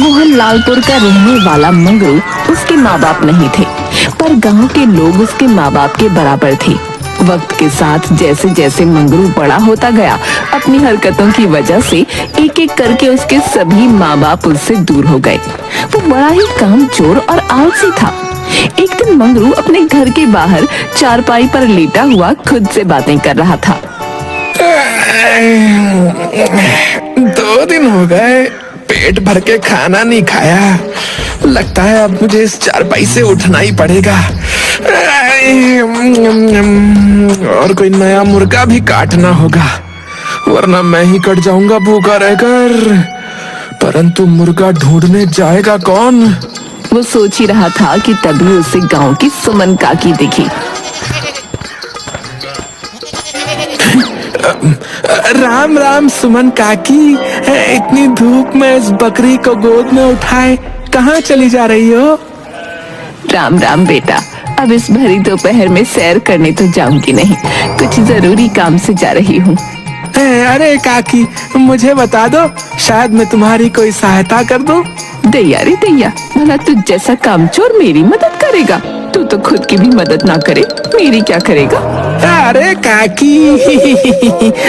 मोहनलालपुर का रहने वाला मंगरू उसके माँ बाप नहीं थे, पर गांव के लोग उसके माँ बाप के बराबर थे। वक्त के साथ जैसे जैसे मंगरू बड़ा होता गया, अपनी हरकतों की वजह से एक एक करके उसके सभी माँ बाप उससे दूर हो गए। वो बड़ा ही कामचोर और आलसी था। एक दिन मंगरू अपने घर के बाहर चारपाई पर लेटा हुआ खुद से बातें कर रहा था। 2 दिन हो गए, पेट भर के खाना नहीं खाया। लगता है अब मुझे इस चारपाई से उठना ही पड़ेगा और कोई नया मुर्गा भी काटना होगा, वरना मैं ही कट जाऊंगा भूखा रहकर। परंतु मुर्गा ढूंढने जाएगा कौन? वो सोच ही रहा था कि तभी उसे गांव की सुमन काकी दिखी। राम राम सुमन काकी, इतनी धूप में इस बकरी को गोद में उठाए कहाँ चली जा रही हो? राम राम बेटा, अब इस भरी दोपहर में सैर करने तो जाऊंगी नहीं, कुछ जरूरी काम से जा रही हूँ। अरे काकी, मुझे बता दो, शायद मैं तुम्हारी कोई सहायता कर दूं। दैया रे दैया, भला तुझ जैसा कामचोर मेरी मदद करेगा? तू तो खुद की भी मदद ना करे, मेरी क्या करेगा? अरे काकी,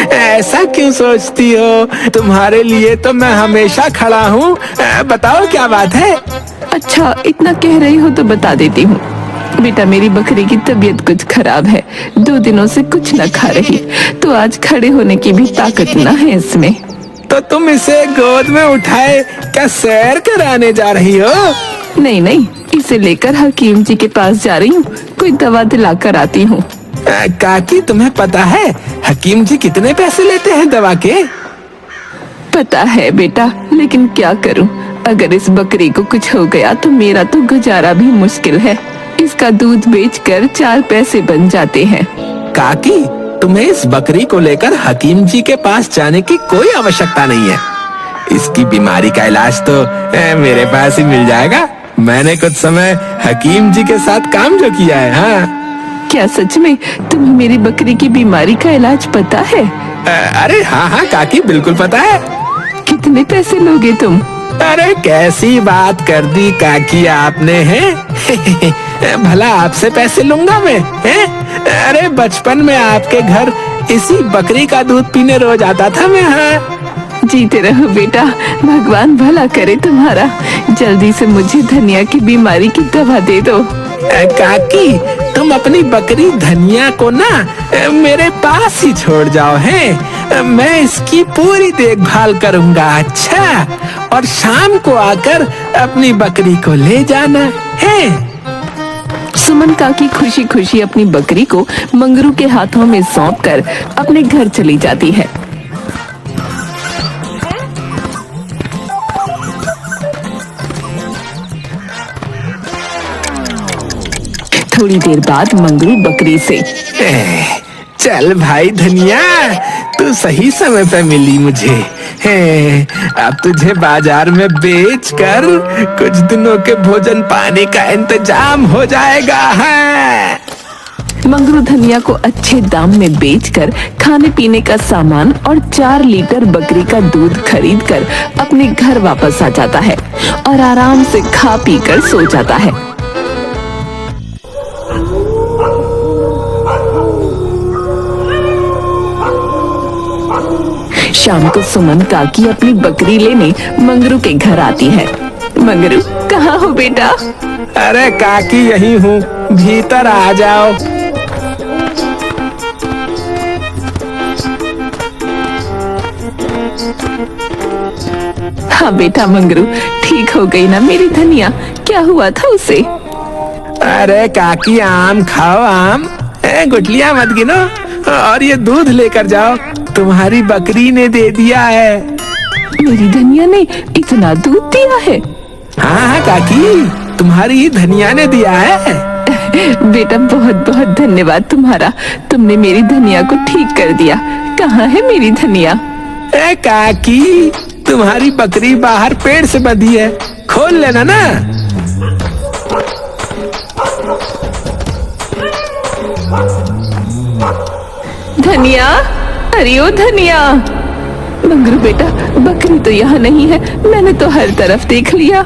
ऐसा क्यों सोचती हो? तुम्हारे लिए तो मैं हमेशा खड़ा हूँ। बताओ क्या बात है? अच्छा, इतना कह रही हो तो बता देती हूँ। बेटा, मेरी बकरी की तबीयत कुछ खराब है, 2 दिनों से कुछ न खा रही, तो आज खड़े होने की भी ताकत न है इसमें। तो तुम इसे गोद में उठाए क्या सैर कराने जा रही हो? नहीं नहीं, इसे लेकर हकीम जी के पास जा रही हूँ, कोई दवा दिला कर आती हूँ। काकी, तुम्हें पता है हकीम जी कितने पैसे लेते हैं दवा के? पता है बेटा, लेकिन क्या करूँ, अगर इस बकरी को कुछ हो गया तो मेरा तो गुजारा भी मुश्किल है। इसका दूध बेचकर 4 पैसे बन जाते हैं। काकी, तुम्हें इस बकरी को लेकर हकीम जी के पास जाने की कोई आवश्यकता नहीं है। इसकी बीमारी का इलाज तो मेरे पास ही मिल जाएगा। मैंने कुछ समय हकीम जी के साथ काम जो किया है। हाँ। क्या सच में तुम्हें मेरी बकरी की बीमारी का इलाज पता है? अरे हाँ हाँ काकी, बिल्कुल पता है। कितने पैसे लोगे तुम? अरे कैसी बात कर दी काकी आपने, हैं? भला आपसे पैसे लूंगा मैं, हैं? अरे बचपन में आपके घर इसी बकरी का दूध पीने रोज आता था मैं। हाँ। जीते रहो बेटा, भगवान भला करे तुम्हारा। जल्दी से मुझे धनिया की बीमारी की दवा दे दो। काकी, तुम अपनी बकरी धनिया को ना मेरे पास ही छोड़ जाओ, हैं? मैं इसकी पूरी देखभाल करूंगा। अच्छा, और शाम को आकर अपनी बकरी को ले जाना है। सुमन काकी खुशी खुशी अपनी बकरी को मंगरू के हाथों में सौंपकर अपने घर चली जाती है। थोड़ी देर बाद मंगरू बकरी से, चल भाई धनिया, तू सही समय पे मिली मुझे। अब तुझे बाजार में बेचकर कुछ दिनों के भोजन पानी का इंतजाम हो जाएगा। है मंगरू धनिया को अच्छे दाम में बेचकर खाने पीने का सामान और 4 लीटर बकरी का दूध खरीदकर अपने घर वापस आ जाता है और आराम से खा पी कर सो जाता है। शाम को सुमन काकी अपनी बकरी लेने मंगरू के घर आती है। मंगरू, कहाँ हो बेटा? अरे काकी, यही हूँ, भीतर आ जाओ। हाँ बेटा मंगरू, ठीक हो गई ना मेरी धनिया? क्या हुआ था उसे? अरे काकी, आम खाओ, आम। गुठलियाँ मत गिनो और ये दूध लेकर जाओ, तुम्हारी बकरी ने दे दिया है। मेरी धनिया ने इतना दूध दिया है? हाँ हाँ काकी, तुम्हारी धनिया ने दिया है। बेटा, बहुत बहुत धन्यवाद तुम्हारा, तुमने मेरी धनिया को ठीक कर दिया। कहाँ है मेरी धनिया? काकी, तुम्हारी बकरी बाहर पेड़ से बंधी है, खोल लेना ना। धनिया, अरे ओ धनिया, मंगरू बेटा, बकरी तो यहाँ नहीं है, मैंने तो हर तरफ देख लिया।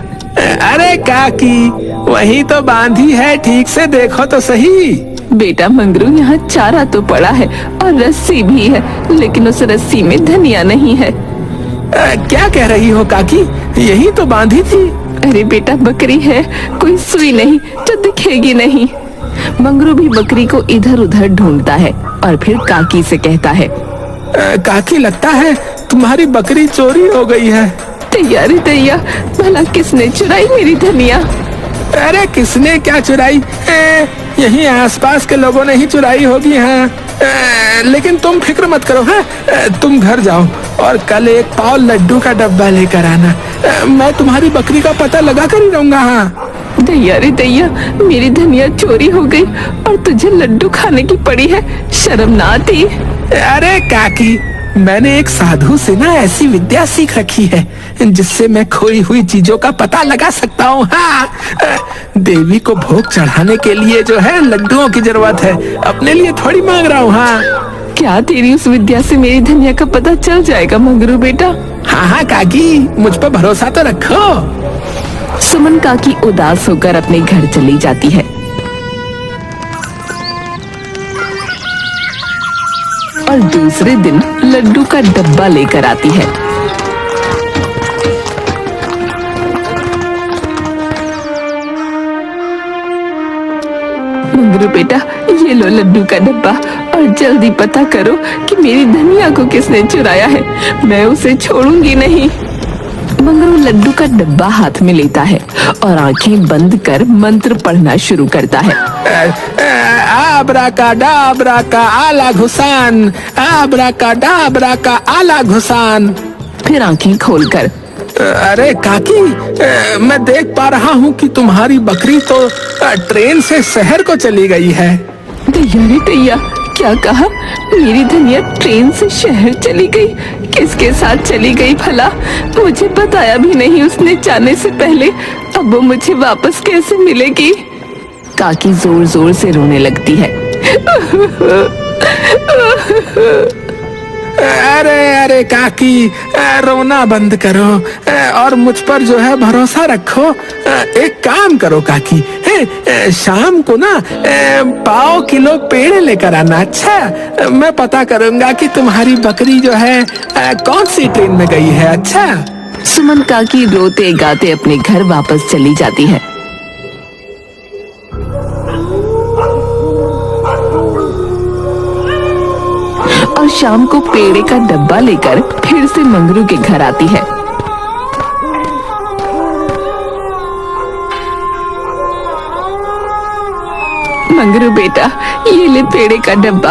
अरे काकी, वही तो बांधी है, ठीक से देखो तो सही। बेटा मंगरू, यहाँ चारा तो पड़ा है और रस्सी भी है, लेकिन उस रस्सी में धनिया नहीं है। क्या कह रही हो काकी, यही तो बांधी थी। अरे बेटा, बकरी है, कोई सुई नहीं तो दिखेगी नहीं। मंगरू भी बकरी को इधर उधर ढूंढता है और फिर काकी से कहता है, काकी लगता है तुम्हारी बकरी चोरी हो गई है। तैयारी तैया, भला किसने चुराई मेरी धनिया? अरे किसने क्या चुराई, यहीं आसपास के लोगों ने ही चुराई होगी। हाँ, लेकिन तुम फिक्र मत करो। हाँ, तुम घर जाओ और कल एक पाव लड्डू का डब्बा लेकर आना। मैं तुम्हारी बकरी का पता लगा कर ही रहूंगा। हाँ दैया रे दैया, मेरी धनिया चोरी हो गई और तुझे लड्डू खाने की पड़ी है, शर्म ना आती? अरे काकी, मैंने एक साधु से ना ऐसी विद्या सीख रखी है जिससे मैं खोई हुई चीजों का पता लगा सकता हूँ। हाँ, देवी को भोग चढ़ाने के लिए जो है लड्डुओं की जरूरत है, अपने लिए थोड़ी मांग रहा हूँ। हाँ, क्या तेरी उस विद्या से मेरी धनिया का पता चल जाएगा मंगरू बेटा? हाँ हाँ काकी, मुझ पर भरोसा तो रखो। सुमन काकी उदास होकर अपने घर चली जाती है और दूसरे दिन लड्डू का डब्बा लेकर आती है। मंगरू बेटा, ये लो लड्डू का डब्बा और जल्दी पता करो कि मेरी धनिया को किसने चुराया है, मैं उसे छोड़ूंगी नहीं। मंगरू लड्डू का डब्बा हाथ में लेता है और आंखें बंद कर मंत्र पढ़ना शुरू करता है। आबरा का डाबरा का आला घुसान, आबरा का डाबरा का आला घुसान। फिर आंखें खोलकर, अरे काकी, मैं देख पा रहा हूँ कि तुम्हारी बकरी तो ट्रेन से शहर को चली गई है। दैया रे दैया, क्या कहा? मेरी धनिया ट्रेन से शहर चली गई? किसके साथ चली गई भला? मुझे बताया भी नहीं उसने जाने से पहले। अब वो मुझे वापस कैसे मिलेगी? काकी जोर जोर से रोने लगती है। अरे अरे काकी, रोना बंद करो और मुझ पर जो है भरोसा रखो। एक काम करो काकी, शाम को ना पाव किलो पेड़ लेकर आना। अच्छा, मैं पता करूंगा कि तुम्हारी बकरी जो है कौन सी ट्रेन में गई है। अच्छा। सुमन काकी रोते गाते अपने घर वापस चली जाती है। और शाम को पेड़े का डब्बा लेकर फिर से मंगरू के घर आती है। मंगरू बेटा, ये ले पेड़े का डब्बा,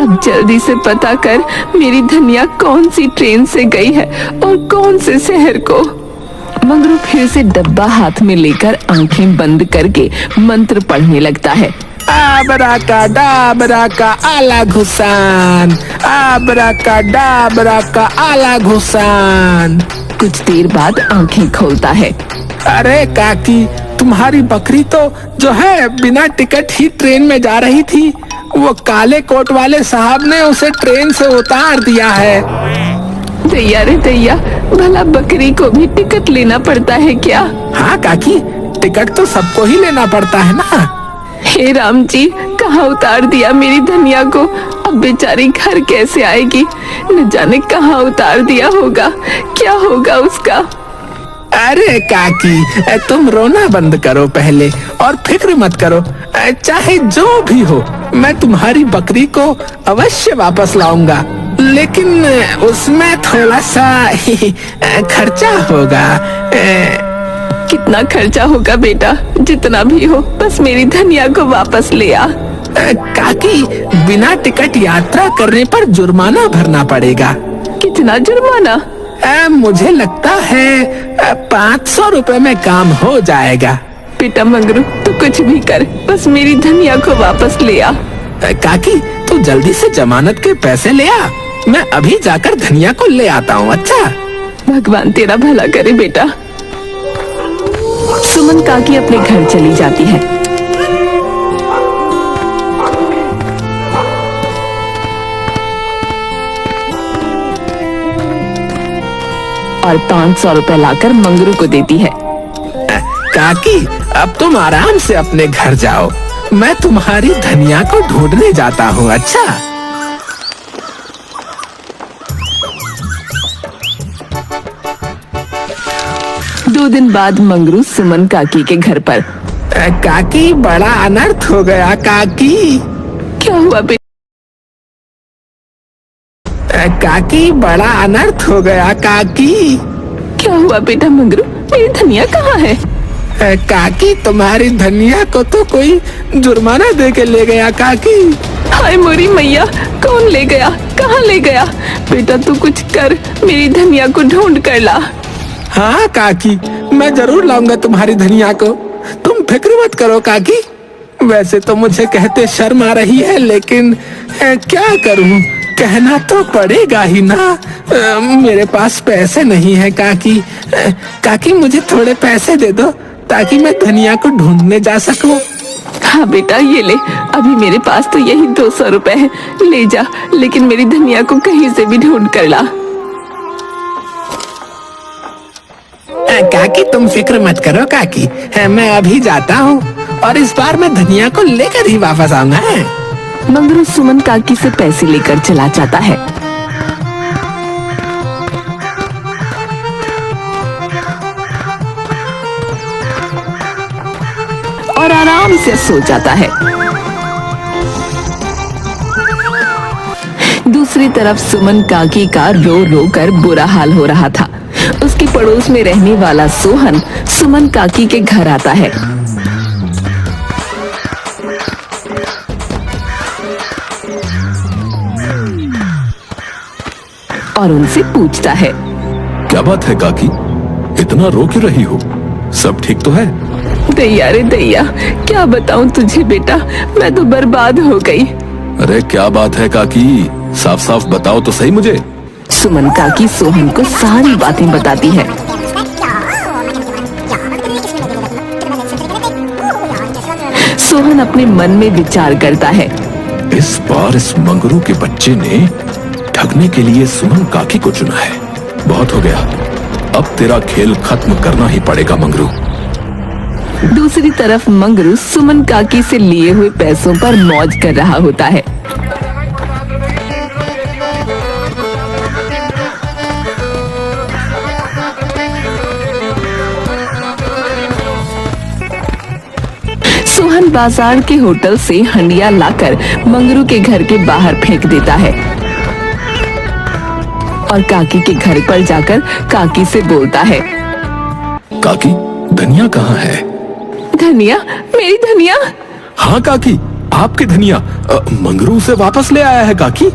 अब जल्दी से पता कर मेरी धनिया कौन सी ट्रेन से गई है और कौन से शहर को। मंगरू फिर से डब्बा हाथ में लेकर आंखें बंद करके मंत्र पढ़ने लगता है। आबरा का डाबरा का आला घुसान, आबरा का डाबरा का आला घुसान। कुछ देर बाद आंखें खोलता है। अरे काकी, तुम्हारी बकरी तो जो है बिना टिकट ही ट्रेन में जा रही थी। वो काले कोट वाले साहब ने उसे ट्रेन से उतार दिया है। दैया रे दैया, भला बकरी को भी टिकट लेना पड़ता है क्या? हाँ काकी, टिकट तो सबको ही लेना पड़ता है ना। हे राम जी, कहाँ उतार दिया मेरी धनिया को? अब बेचारी घर कैसे आएगी? न जाने कहाँ उतार दिया होगा, क्या होगा उसका? अरे काकी, तुम रोना बंद करो पहले और फिक्र मत करो। चाहे जो भी हो, मैं तुम्हारी बकरी को अवश्य वापस लाऊंगा, लेकिन उसमें थोड़ा सा खर्चा होगा। कितना खर्चा होगा बेटा? जितना भी हो, बस मेरी धनिया को वापस ले आ। काकी, बिना टिकट यात्रा करने पर जुर्माना भरना पड़ेगा। कितना जुर्माना? मुझे लगता है 500 रुपए में काम हो जाएगा। बेटा मंगरू, तू कुछ भी कर, बस मेरी धनिया को वापस ले आ। काकी, तू जल्दी से जमानत के पैसे ले आ, मैं अभी जाकर धनिया को ले आता हूँ। अच्छा, भगवान तेरा भला करे बेटा। सुमन काकी अपने घर चली जाती है। और 500 रुपए लाकर मंगरू को देती है। काकी, अब तुम आराम से अपने घर जाओ, मैं तुम्हारी धनिया को ढूंढने जाता हूँ। अच्छा। 2 दिन बाद मंगरू सुमन काकी के घर पर। काकी, बड़ा अनर्थ हो गया काकी। क्या हुआ बेटा? काकी, बड़ा अनर्थ हो गया काकी। क्या हुआ बेटा मंगरू? मेरी धनिया कहाँ है? काकी, तुम्हारी धनिया को तो कोई जुर्माना दे के ले गया काकी। हाय मोरी मैया, कौन ले गया? कहाँ ले गया? बेटा तू कुछ कर, मेरी धनिया को ढूंढ कर ला। हाँ काकी, मैं जरूर लाऊंगा तुम्हारी धनिया को, तुम फिक्र मत करो काकी। वैसे तो मुझे कहते शर्म आ रही है, लेकिन क्या करूं, कहना तो पड़ेगा ही ना। मेरे पास पैसे नहीं है काकी। काकी, मुझे थोड़े पैसे दे दो ताकि मैं धनिया को ढूंढने जा सकूं। हाँ बेटा ये ले, अभी मेरे पास तो यही 200 रुपए है, ले जा, लेकिन मेरी धनिया को कहीं से भी ढूंढ कर ला। काकी, तुम फिक्र मत करो काकी, मैं अभी जाता हूँ और इस बार मैं धनिया को लेकर ही वापस आऊंगा। मंगरू सुमन काकी से पैसे लेकर चला जाता है। और आराम से सो जाता है। दूसरी तरफ सुमन काकी का रो रो कर बुरा हाल हो रहा था। उसके पड़ोस में रहने वाला सोहन सुमन काकी के घर आता है। और उनसे पूछता है, क्या बात है काकी, इतना रो क्यों रही हो? सब ठीक तो है? दैया रे दैया, क्या बताऊं तुझे बेटा, मैं तो बर्बाद हो गई। अरे क्या बात है काकी, साफ साफ बताओ तो सही मुझे। सुमन काकी सोहन को सारी बातें बताती है। सोहन अपने मन में विचार करता है, इस बार इस मंगरू के बच्चे ने ठगने के लिए सुमन काकी को चुना है। बहुत हो गया, अब तेरा खेल खत्म करना ही पड़ेगा मंगरू। दूसरी तरफ मंगरू सुमन काकी से लिए हुए पैसों पर मौज कर रहा होता है। सोहन बाजार के होटल से हंडिया लाकर मंगरू के घर के बाहर फेंक देता है और काकी के घर पर जाकर काकी से बोलता है, काकी, धनिया कहाँ है? धनिया? मेरी धनिया? हाँ काकी, आपकी धनिया मंगरू से वापस ले आया है काकी।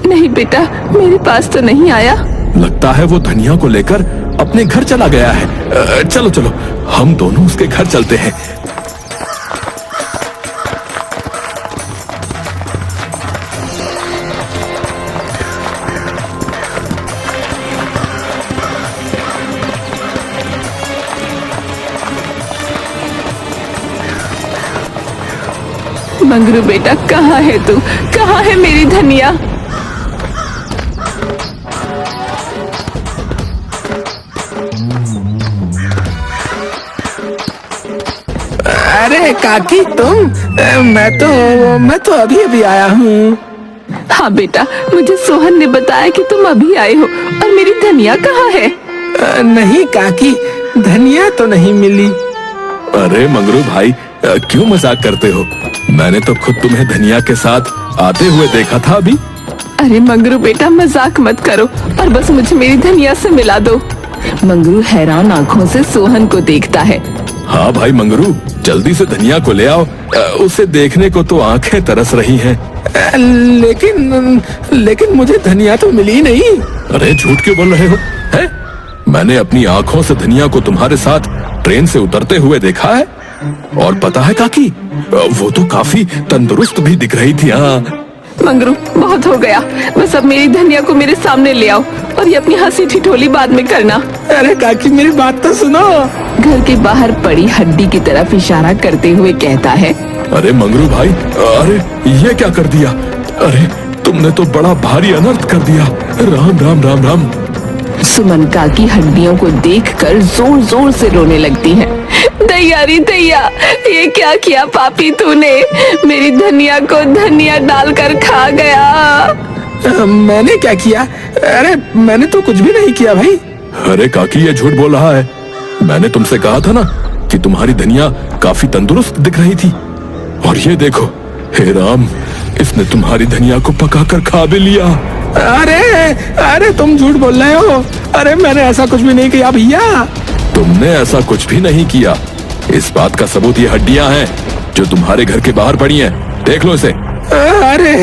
नहीं बेटा, मेरे पास तो नहीं आया। लगता है वो धनिया को लेकर अपने घर चला गया है। चलो चलो, हम दोनों उसके घर चलते हैं। मंगरू बेटा, कहाँ है तू? कहाँ है मेरी धनिया? अरे काकी, तुम? मैं तो अभी अभी आया हूँ। हाँ बेटा, मुझे सोहन ने बताया कि तुम अभी आए हो, और मेरी धनिया कहाँ है? नहीं काकी, धनिया तो नहीं मिली। अरे मंगरू भाई, क्यों मजाक करते हो? मैंने तो खुद तुम्हें धनिया के साथ आते हुए देखा था अभी। अरे मंगरू बेटा, मजाक मत करो और बस मुझे मेरी धनिया से मिला दो। मंगरू हैरान आंखों से सोहन को देखता है। हाँ भाई मंगरू, जल्दी से धनिया को ले आओ, उसे देखने को तो आंखें तरस रही हैं। लेकिन मुझे धनिया तो मिली नहीं। अरे झूठ क्यों बोल रहे हो? हैं? मैंने अपनी आंखों से धनिया को तुम्हारे साथ ट्रेन से उतरते हुए देखा है। और पता है काकी, वो तो काफी तंदुरुस्त भी दिख रही थी। हाँ मंगरू, बहुत हो गया, बस अब मेरी धनिया को मेरे सामने ले आओ और ये अपनी हंसी ठिठोली बाद में करना। अरे काकी, मेरी बात तो सुनो। घर के बाहर पड़ी हड्डी की तरफ इशारा करते हुए कहता है, अरे मंगरू भाई, अरे ये क्या कर दिया? अरे तुमने तो बड़ा भारी अनर्थ कर दिया। राम राम राम राम। सुमन काकी हड्डियों को देखकर जोर जोर से रोने लगती है। दैया रे दैया, ये क्या किया पापी तूने, मेरी धनिया को धनिया डालकर खा गया। मैंने क्या किया? अरे मैंने तो कुछ भी नहीं किया भाई। अरे काकी, ये झूठ बोल रहा है। मैंने तुमसे कहा था ना कि तुम्हारी धनिया काफी तंदुरुस्त दिख रही थी, और ये देखो, हे राम, इसने तुम्हारी धनिया को पकाकर खा भी लिया। अरे अरे तुम झूठ बोल रहे हो। अरे मैंने ऐसा कुछ भी नहीं किया भैया। तुमने ऐसा कुछ भी नहीं किया। इस बात का सबूत ये हड्डियां हैं जो तुम्हारे घर के बाहर पड़ी हैं। देख लो इसे। अरे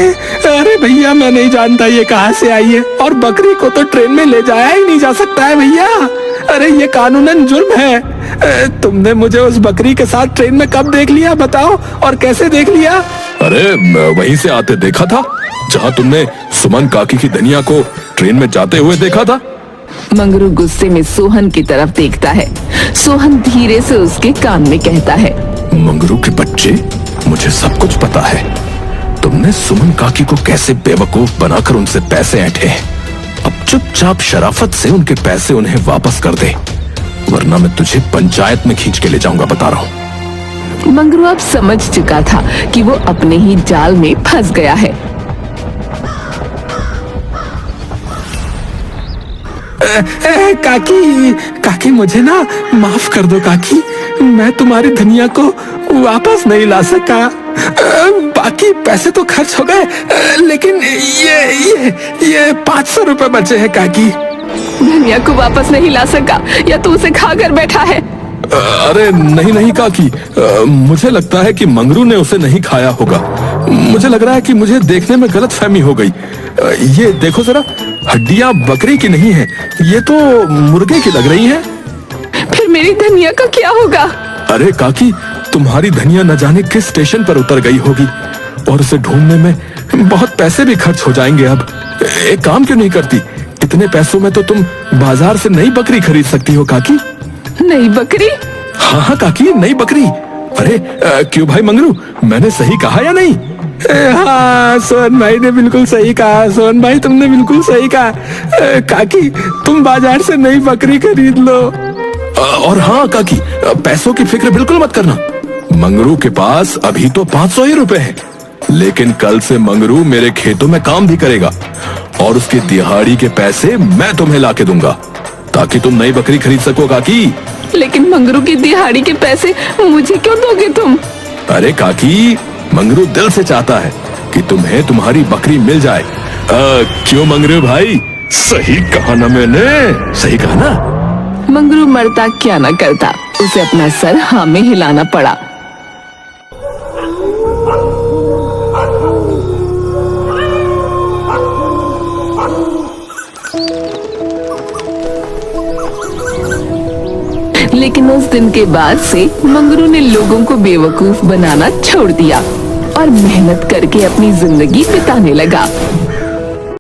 अरे भैया, मैं नहीं जानता ये कहाँ से आई है, और बकरी को तो ट्रेन में ले जाया ही नहीं जा सकता है भैया। अरे ये कानूनन जुर्म है। तुमने मुझे उस बकरी के साथ ट्रेन में कब देख लिया बताओ, और कैसे देख लिया? अरे वहीं से आते देखा था जहाँ तुमने सुमन काकी की धनिया को ट्रेन में जाते हुए देखा था। मंगरू गुस्से में सोहन की तरफ देखता है। सोहन धीरे से उसके कान में कहता है, मंगरू के बच्चे, मुझे सब कुछ पता है। तुमने सुमन काकी को कैसे बेवकूफ बनाकर उनसे पैसे ऐंठे हैं। अब चुपचाप शराफत से उनके पैसे उन्हें वापस कर दे, वरना मैं तुझे पंचायत में खींच के ले जाऊंगा, बता रहा हूँ। मंगरू अब समझ चुका था कि वो अपने ही जाल में फंस गया है। काकी काकी, मुझे ना माफ कर दो काकी। मैं तुम्हारी धनिया को वापस नहीं ला सका। बाकी पैसे तो खर्च हो गए, लेकिन ये 500 रुपए बचे हैं काकी। धनिया को वापस नहीं ला सका, या तू उसे खा कर बैठा है? अरे नहीं नहीं काकी, मुझे लगता है कि मंगरू ने उसे नहीं खाया होगा। मुझे लग रहा है कि मुझे देखने में गलतफहमी हो गई। ये देखो जरा, हड्डियां बकरी की नहीं है, ये तो मुर्गे की लग रही हैं। फिर मेरी धनिया का क्या होगा? अरे काकी, तुम्हारी धनिया न जाने किस स्टेशन पर उतर गई होगी, और उसे ढूंढने में बहुत पैसे भी खर्च हो जाएंगे। अब एक काम क्यों नहीं करती? इतने पैसों में तो तुम बाजार से नई बकरी खरीद सकती हो काकी। नई बकरी? हाँ हाँ काकी, नई बकरी। अरे क्यों भाई मंगरू, मैंने सही कहा या नहीं? हाँ, सोहन भाई ने बिल्कुल सही कहा। सोहन भाई, तुमने बिल्कुल सही कहा। काकी, तुम बाजार से नई बकरी खरीद लो। और हाँ काकी, पैसों की फिक्र बिल्कुल मत करना। मंगरू के पास अभी तो 500 ही रुपए हैं, लेकिन कल से मंगरू मेरे खेतों में काम भी करेगा, और उसकी दिहाड़ी के पैसे मैं तुम्हें लाके दूंगा, ताकि तुम नई बकरी खरीद सको काकी। लेकिन मंगरू की दिहाड़ी के पैसे मुझे क्यों दोगे तुम? अरे काकी, मंगरू दिल से चाहता है कि तुम्हें तुम्हारी बकरी मिल जाए। क्यों मंगरू भाई, सही कहा ना मैंने? सही कहा ना? मंगरू मरता क्या न करता, उसे अपना सर हाँ में हिलाना पड़ा। लेकिन उस दिन के बाद से मंगरू ने लोगों को बेवकूफ बनाना छोड़ दिया और मेहनत करके अपनी जिंदगी बिताने लगा।